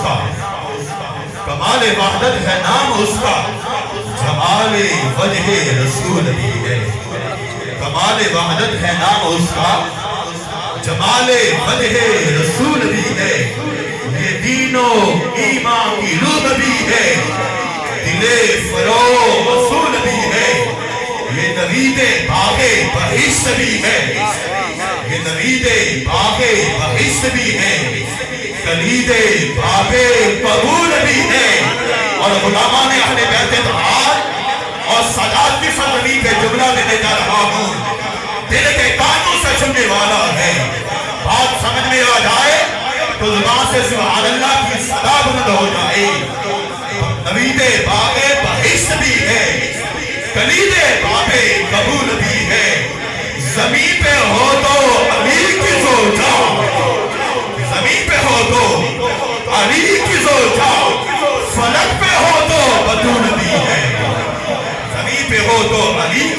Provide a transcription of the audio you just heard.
کا، کمال وحدت ہے نام اس کا، جمال وجہ رسول بھی ہے۔ کمال وحدت ہے نام اس کا، جمال وجہ رسول بھی ہے۔ یہ دین و ایمان کی روح بھی ہے، دل فروغ اصول بھی ہے۔ یہ نوید باغ بہشت بھی ہے، یہ نوید باغ بہشت بھی ہے، کلید باغ قبول بھی ہے۔ اور غلامان اہل بیت اتحاد اور سادات کی سرزمین پہ جملہ دینے جا رہا ہوں، دل کے کانوں سے سننے والا ہے، بات سمجھ میں آ جائے تو زبان سے سبحان اللہ کی صدا بلند ہو جائے۔ نوید باغ بہشت بھی ہے، کلید باغ قبول بھی ہے۔ زمین پہ ہو تو علی کی زوجہ، زمین پہ ہو تو علی کی زوجہ، فلک پہ ہو تو بطول بھی ہے۔ زمین پہ ہو تو علی